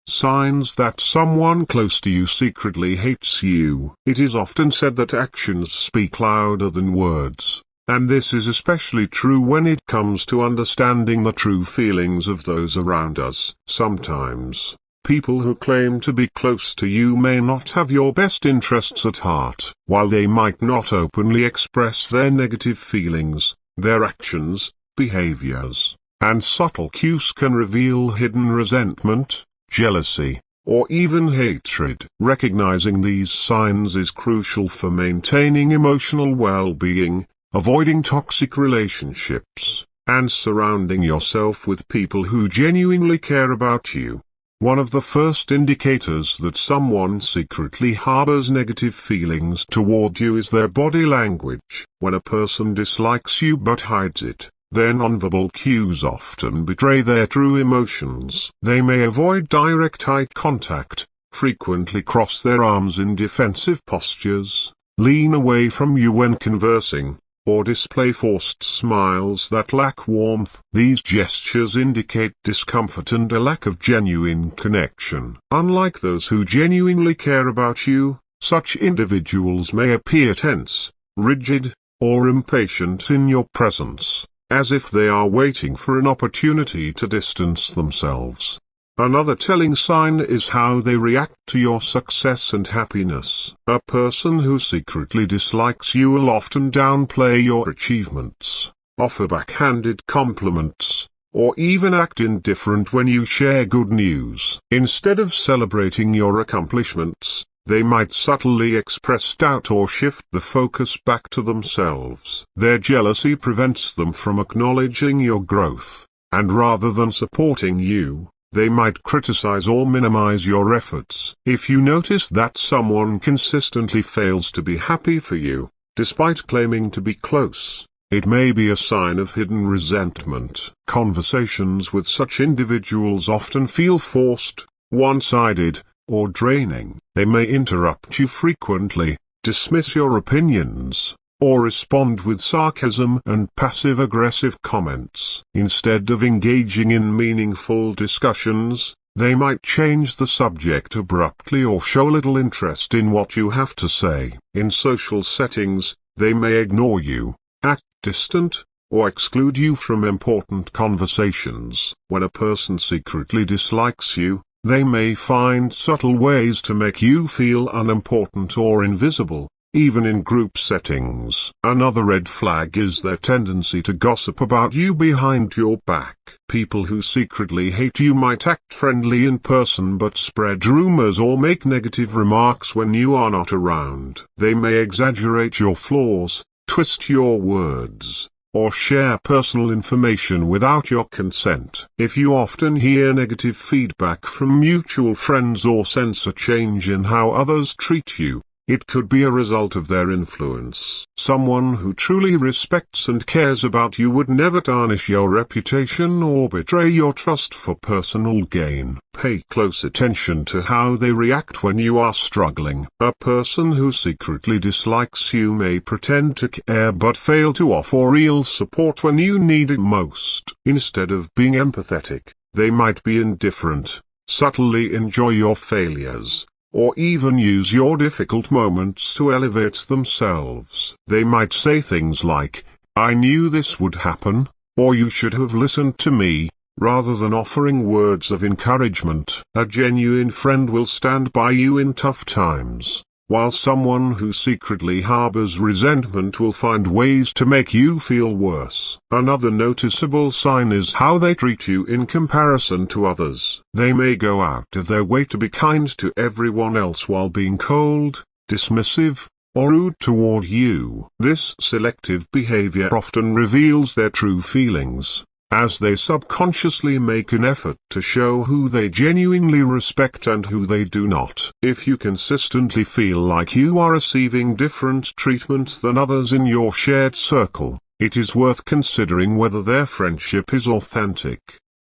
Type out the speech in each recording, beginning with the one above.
Signs that someone close to you secretly hates you. It is often said that actions speak louder than words, and this is especially true when it comes to understanding the true feelings of those around us. Sometimes, people who claim to be close to you may not have your best interests at heart. While they might not openly express their negative feelings, their actions, behaviors, and subtle cues can reveal hidden resentment, jealousy, or even hatred. Recognizing these signs is crucial for maintaining emotional well-being, avoiding toxic relationships, and surrounding yourself with people who genuinely care about you. One of the first indicators that someone secretly harbors negative feelings toward you is their body language. When a person dislikes you but hides it, their nonverbal cues often betray their true emotions. They may avoid direct eye contact, frequently cross their arms in defensive postures, lean away from you when conversing, or display forced smiles that lack warmth. These gestures indicate discomfort and a lack of genuine connection. Unlike those who genuinely care about you, such individuals may appear tense, rigid, or impatient in your presence, as if they are waiting for an opportunity to distance themselves. Another telling sign is how they react to your success and happiness. A person who secretly dislikes you will often downplay your achievements, offer backhanded compliments, or even act indifferent when you share good news. Instead of celebrating your accomplishments, they might subtly express doubt or shift the focus back to themselves. Their jealousy prevents them from acknowledging your growth, and rather than supporting you, they might criticize or minimize your efforts. If you notice that someone consistently fails to be happy for you, despite claiming to be close, it may be a sign of hidden resentment. Conversations with such individuals often feel forced, one-sided, or draining. They may interrupt you frequently, dismiss your opinions, or respond with sarcasm and passive-aggressive comments. Instead of engaging in meaningful discussions, they might change the subject abruptly or show little interest in what you have to say. In social settings, they may ignore you, act distant, or exclude you from important conversations. When a person secretly dislikes you, they may find subtle ways to make you feel unimportant or invisible, even in group settings. Another red flag is their tendency to gossip about you behind your back. People who secretly hate you might act friendly in person but spread rumors or make negative remarks when you are not around. They may exaggerate your flaws, twist your words, or share personal information without your consent. If you often hear negative feedback from mutual friends or sense a change in how others treat you, it could be a result of their influence. Someone who truly respects and cares about you would never tarnish your reputation or betray your trust for personal gain. Pay close attention to how they react when you are struggling. A person who secretly dislikes you may pretend to care but fail to offer real support when you need it most. Instead of being empathetic, they might be indifferent, subtly enjoy your failures, or even use your difficult moments to elevate themselves. They might say things like, "I knew this would happen," or "You should have listened to me," rather than offering words of encouragement. A genuine friend will stand by you in tough times, while someone who secretly harbors resentment will find ways to make you feel worse. Another noticeable sign is how they treat you in comparison to others. They may go out of their way to be kind to everyone else while being cold, dismissive, or rude toward you. This selective behavior often reveals their true feelings, as they subconsciously make an effort to show who they genuinely respect and who they do not. If you consistently feel like you are receiving different treatment than others in your shared circle, it is worth considering whether their friendship is authentic.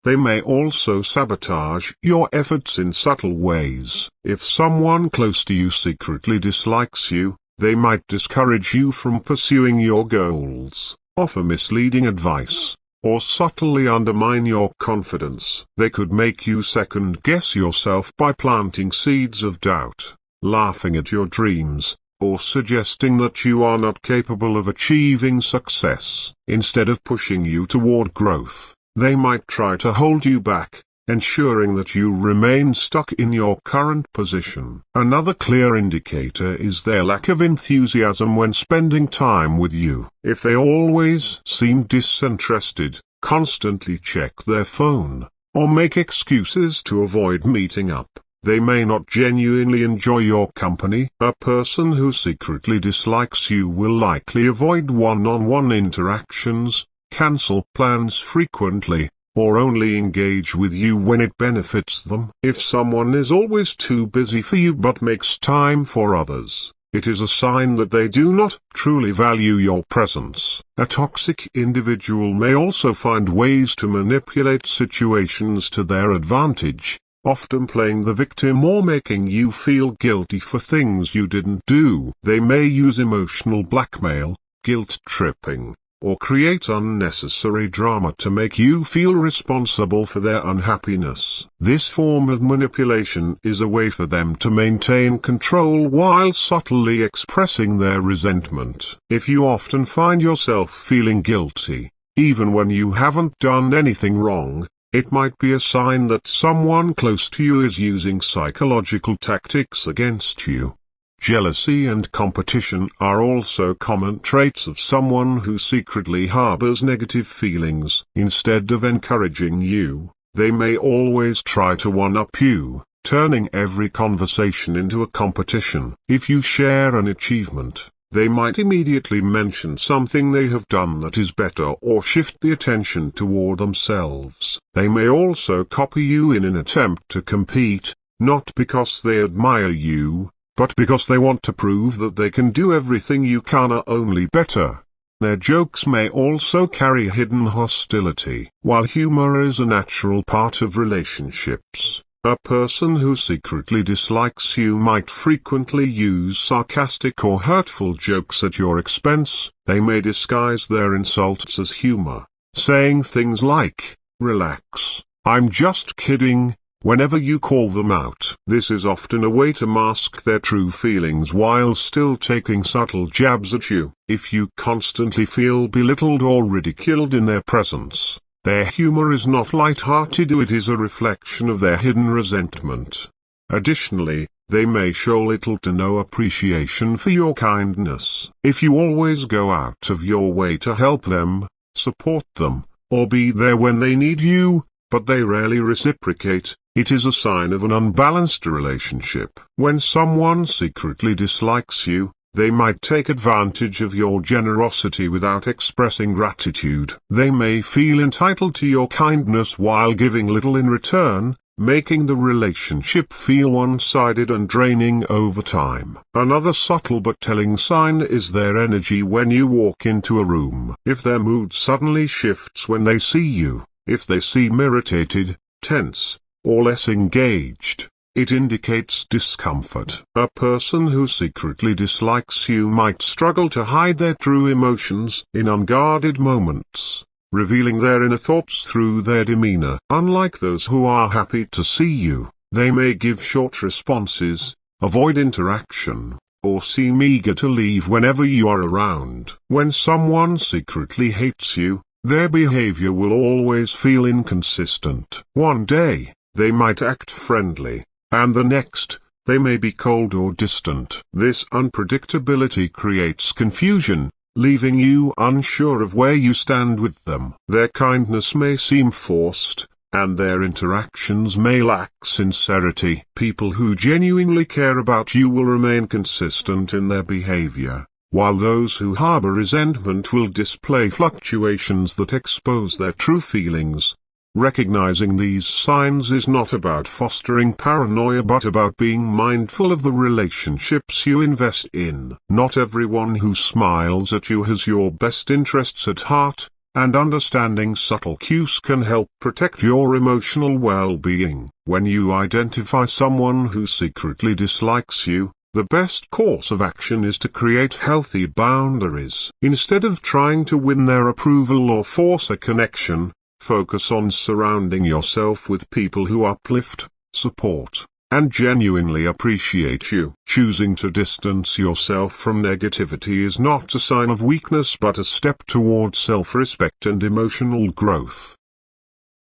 They may also sabotage your efforts in subtle ways. If someone close to you secretly dislikes you, they might discourage you from pursuing your goals, offer misleading advice, or subtly undermine your confidence. They could make you second-guess yourself by planting seeds of doubt, laughing at your dreams, or suggesting that you are not capable of achieving success. Instead of pushing you toward growth, they might try to hold you back, ensuring that you remain stuck in your current position. Another clear indicator is their lack of enthusiasm when spending time with you. If they always seem disinterested, constantly check their phone, or make excuses to avoid meeting up, they may not genuinely enjoy your company. A person who secretly dislikes you will likely avoid one-on-one interactions, cancel plans frequently, or only engage with you when it benefits them. If someone is always too busy for you but makes time for others, it is a sign that they do not truly value your presence. A toxic individual may also find ways to manipulate situations to their advantage, often playing the victim or making you feel guilty for things you didn't do. They may use emotional blackmail, guilt-tripping, or create unnecessary drama to make you feel responsible for their unhappiness. This form of manipulation is a way for them to maintain control while subtly expressing their resentment. If you often find yourself feeling guilty, even when you haven't done anything wrong, it might be a sign that someone close to you is using psychological tactics against you. Jealousy and competition are also common traits of someone who secretly harbors negative feelings. Instead of encouraging you, they may always try to one-up you, turning every conversation into a competition. If you share an achievement, they might immediately mention something they have done that is better or shift the attention toward themselves. They may also copy you in an attempt to compete, not because they admire you, but because they want to prove that they can do everything you can or only better. Their jokes may also carry hidden hostility. While humor is a natural part of relationships, a person who secretly dislikes you might frequently use sarcastic or hurtful jokes at your expense. They may disguise their insults as humor, saying things like, "Relax, I'm just kidding," whenever you call them out. This is often a way to mask their true feelings while still taking subtle jabs at you. If you constantly feel belittled or ridiculed in their presence, their humor is not light-hearted, it is a reflection of their hidden resentment. Additionally, they may show little to no appreciation for your kindness. If you always go out of your way to help them, support them, or be there when they need you, but they rarely reciprocate, it is a sign of an unbalanced relationship. When someone secretly dislikes you, they might take advantage of your generosity without expressing gratitude. They may feel entitled to your kindness while giving little in return, making the relationship feel one-sided and draining over time. Another subtle but telling sign is their energy when you walk into a room. If their mood suddenly shifts when they see you, if they seem irritated, tense, or less engaged, it indicates discomfort. A person who secretly dislikes you might struggle to hide their true emotions in unguarded moments, revealing their inner thoughts through their demeanor. Unlike those who are happy to see you, they may give short responses, avoid interaction, or seem eager to leave whenever you are around. When someone secretly hates you, their behavior will always feel inconsistent. One day, they might act friendly, and the next, they may be cold or distant. This unpredictability creates confusion, leaving you unsure of where you stand with them. Their kindness may seem forced, and their interactions may lack sincerity. People who genuinely care about you will remain consistent in their behavior, while those who harbor resentment will display fluctuations that expose their true feelings. Recognizing these signs is not about fostering paranoia but about being mindful of the relationships you invest in. Not everyone who smiles at you has your best interests at heart, and understanding subtle cues can help protect your emotional well-being. When you identify someone who secretly dislikes you, The best course of action is to create healthy boundaries. Instead of trying to win their approval or force a connection, focus on surrounding yourself with people who uplift, support, and genuinely appreciate you. Choosing to distance yourself from negativity is not a sign of weakness but a step toward self-respect and emotional growth.